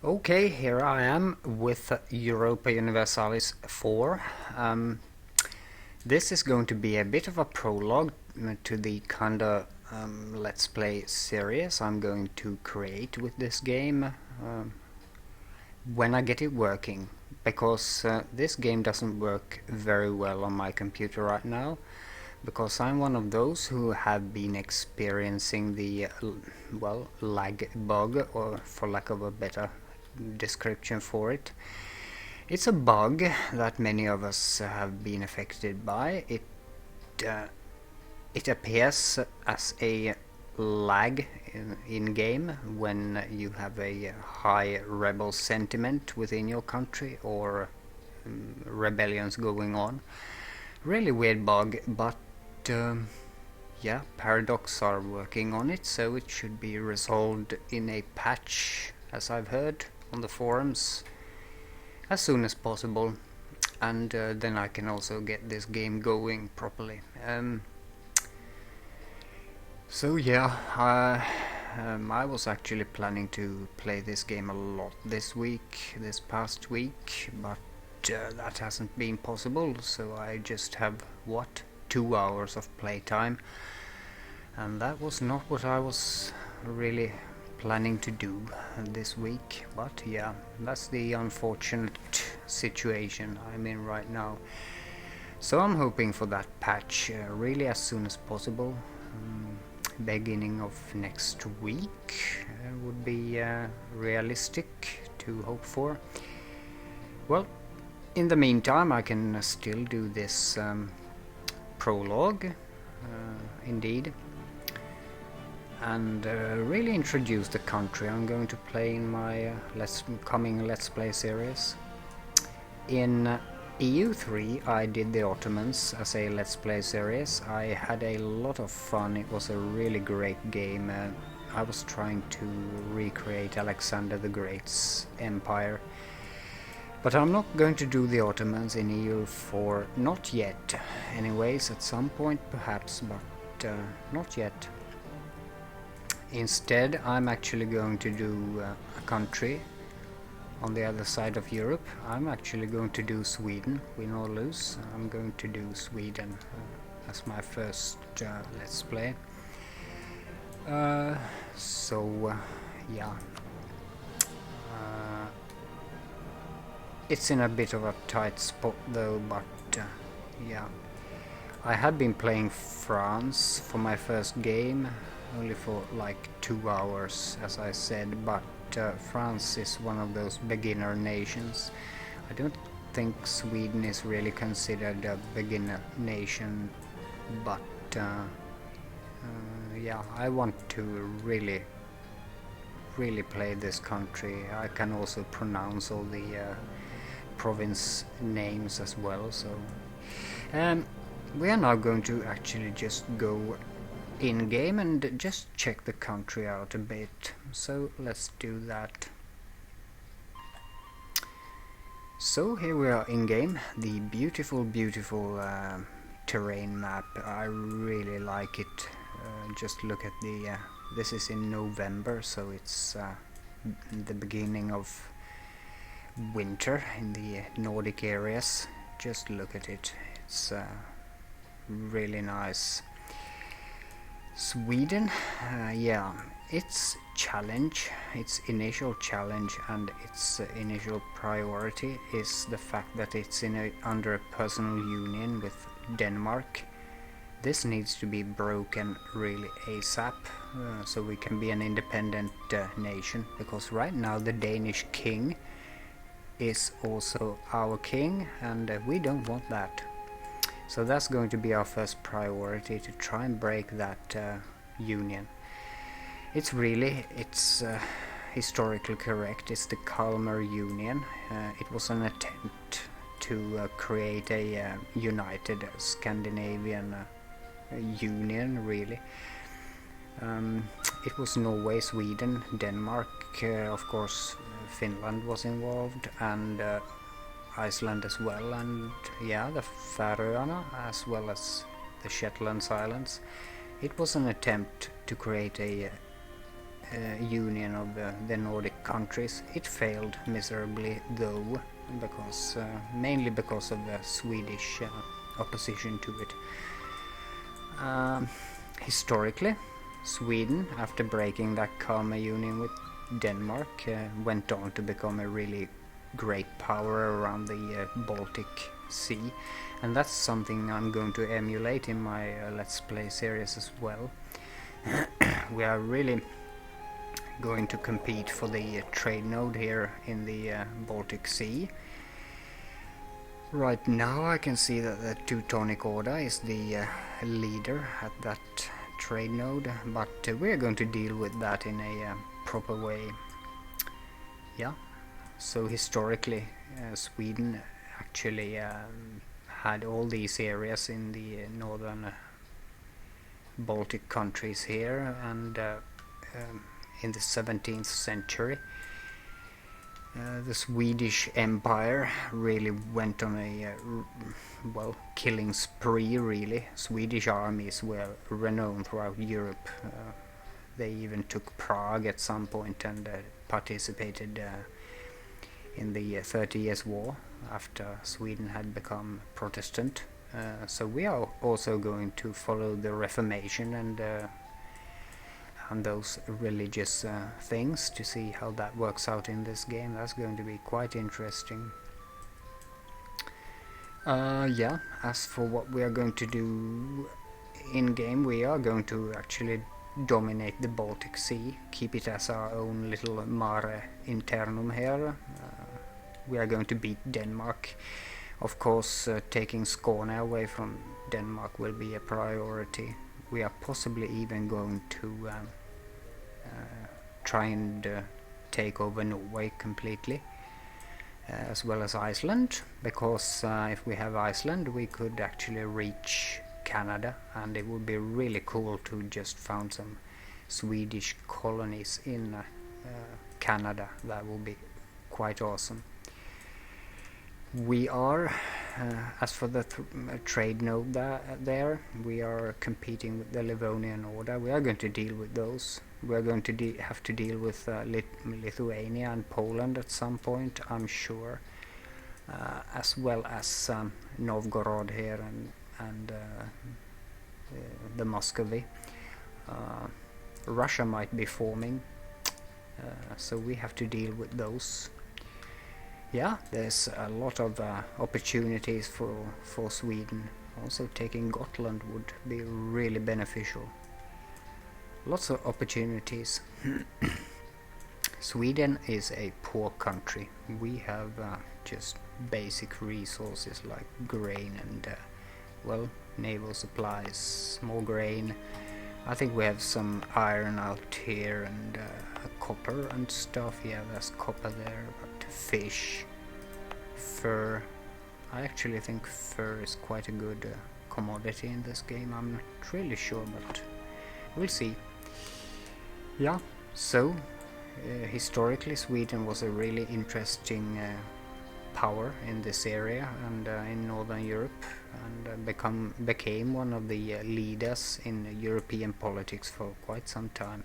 Okay, here I am with Europa Universalis 4. This is going to be a bit of a prologue to the kinda Let's Play series I'm going to create with this game when I get it working, because this game doesn't work very well on my computer right now, because I'm one of those who have been experiencing the lag bug, or for lack of a better description for it. It's a bug that many of us have been affected by. It appears as a lag in game when you have a high rebel sentiment within your country, or rebellions going on. Really weird bug, but yeah, Paradox are working on it, so it should be resolved in a patch, as I've heard on the forums, as soon as possible, and then I can also get this game going properly. So yeah, I was actually planning to play this game a lot this past week, but that hasn't been possible, so I just have, 2 hours of playtime, and that was not what I was really planning to do this week. But yeah, that's the unfortunate situation I'm in right now. So I'm hoping for that patch really as soon as possible. Beginning of next week would be realistic to hope for. Well, in the meantime, I can still do this prologue, indeed, and really introduce the country I'm going to play in my coming Let's Play series. In EU3 I did the Ottomans as a Let's Play series. I had a lot of fun. It was a really great game. I was trying to recreate Alexander the Great's empire. But I'm not going to do the Ottomans in EU4, not yet. Anyways, at some point perhaps, but not yet. Instead, I'm actually going to do a country on the other side of Europe. I'm actually going to do Sweden, win or lose. I'm going to do Sweden as my first Let's Play. Yeah. It's in a bit of a tight spot though, but yeah. I had been playing France for my first game, only for like 2 hours, as I said, but France is one of those beginner nations. I don't think Sweden is really considered a beginner nation, but yeah, I want to really play this country. I can also pronounce all the province names as well, so we are now going to actually just go in game and just check the country out a bit. So let's do that. So here we are in game. The beautiful terrain map. I really like it. Just look at the this is in November, so it's the beginning of winter in the Nordic areas. Just look at it. It's really nice. Sweden, yeah, its challenge, its initial challenge and its initial priority is the fact that it's under a personal union with Denmark. This needs to be broken really ASAP, so we can be an independent nation, because right now the Danish king is also our king, and we don't want that. So that's going to be our first priority, to try and break that union. It's historically correct. It's the Kalmar Union. It was an attempt to create a united Scandinavian union, really. It was Norway, Sweden, Denmark, of course Finland was involved, and Iceland as well, and yeah, the Färöarna as well as the Shetland Islands. It was an attempt to create a union of the Nordic countries. It failed miserably though, because mainly because of the Swedish opposition to it. Historically, Sweden, after breaking that karma union with Denmark, went on to become a really great power around the Baltic Sea, and that's something I'm going to emulate in my Let's Play series as well. We are really going to compete for the trade node here in the Baltic Sea. Right now I can see that the Teutonic Order is the leader at that trade node, but we're going to deal with that in a proper way. Yeah, so historically Sweden actually had all these areas in the northern Baltic countries here, and in the 17th century the Swedish Empire really went on a killing spree, really. Swedish armies were renowned throughout Europe. They even took Prague at some point and participated in the 30 Years' War after Sweden had become Protestant. So we are also going to follow the Reformation and those religious things to see how that works out in this game. That's going to be quite interesting. Yeah, as for what we are going to do in game, we are going to actually dominate the Baltic Sea, keep it as our own little mare internum here. We are going to beat Denmark. Of course, taking Skåne away from Denmark will be a priority. We are possibly even going to try and take over Norway completely, as well as Iceland, because if we have Iceland we could actually reach Canada, and it would be really cool to just found some Swedish colonies in Canada. That would be quite awesome. We are, as for the trade node there, we are competing with the Livonian Order. We are going to deal with those. We are going to have to deal with Lithuania and Poland at some point, I'm sure, as well as Novgorod here and the Muscovy. Russia might be forming, so we have to deal with those. Yeah, there's a lot of opportunities for Sweden. Also taking Gotland would be really beneficial. Lots of opportunities. Sweden is a poor country. We have just basic resources like grain and naval supplies, more grain. I think we have some iron out here and copper and stuff. Yeah, there's copper there, but fish, fur. I actually think fur is quite a good commodity in this game. I'm not really sure, but we'll see. Yeah, so historically Sweden was a really interesting power in this area and in Northern Europe, and became one of the leaders in European politics for quite some time.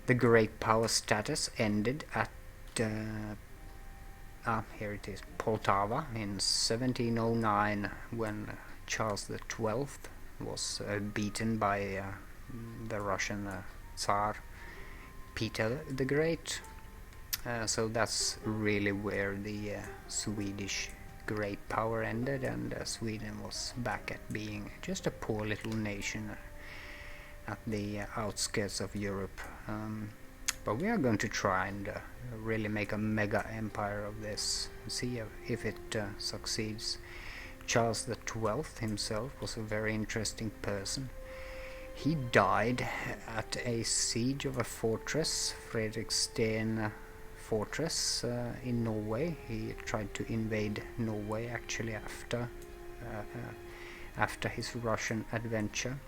The great power status ended at here it is, Poltava in 1709, when Charles XII was beaten by the Russian Tsar Peter the Great. So that's really where the Swedish great power ended, and Sweden was back at being just a poor little nation at the outskirts of Europe. But we are going to try and really make a mega empire of this, see if it succeeds. Charles XII himself was a very interesting person. He died at a siege of a fortress, Fredriksten fortress in Norway. He tried to invade Norway actually after his Russian adventure.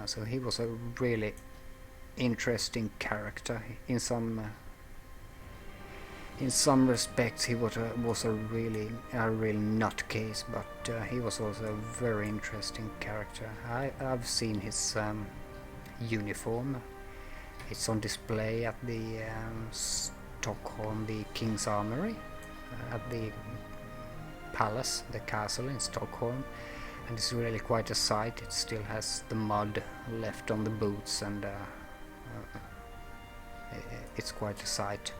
So he was a really interesting character. In some respects he was a real nutcase, but he was also a very interesting character. I've seen his uniform. It's on display at the Stockholm, the King's Armory, at the palace, the castle in Stockholm, and it's really quite a sight. It still has the mud left on the boots, and it's quite a sight.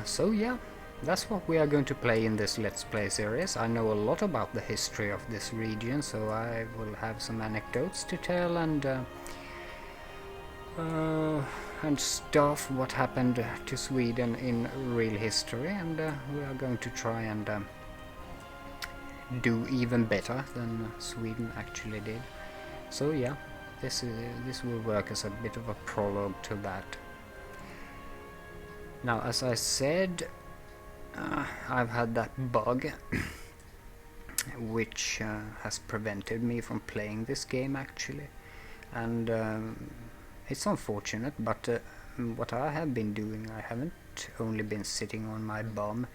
So yeah, that's what we are going to play in this Let's Play series. I know a lot about the history of this region, so I will have some anecdotes to tell and stuff, what happened to Sweden in real history, and we are going to try and do even better than Sweden actually did. So yeah, this will work as a bit of a prologue to that. Now, as I said, I've had that bug which has prevented me from playing this game actually, and it's unfortunate, but what I have been doing, I haven't only been sitting on my bum.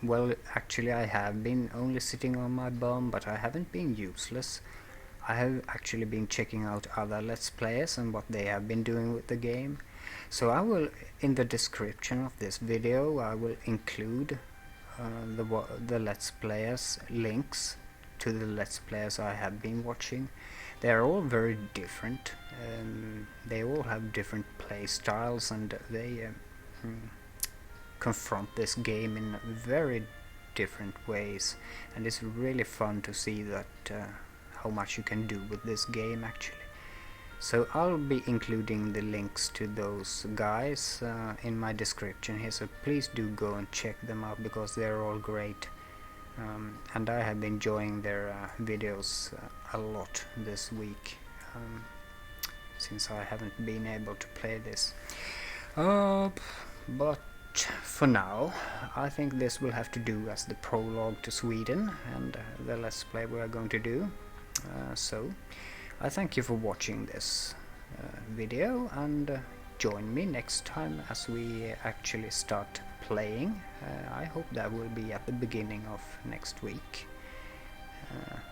Well, actually I have been only sitting on my bum, but I haven't been useless. I have actually been checking out other Let's Players and what they have been doing with the game. So I will, in the description of this video, I will include the Let's Players links to the Let's Players I have been watching. They are all very different. They all have different play styles, and they confront this game in very different ways, and it's really fun to see that how much you can do with this game actually. So I'll be including the links to those guys in my description here, so please do go and check them out because they're all great, and I have been enjoying their videos a lot this week, since I haven't been able to play this. But for now, I think this will have to do as the prologue to Sweden and the Let's Play we are going to do. So I thank you for watching this video, and join me next time as we actually start playing. I hope that will be at the beginning of next week,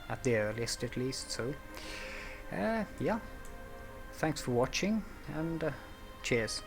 at the earliest at least. So yeah, thanks for watching, and cheers.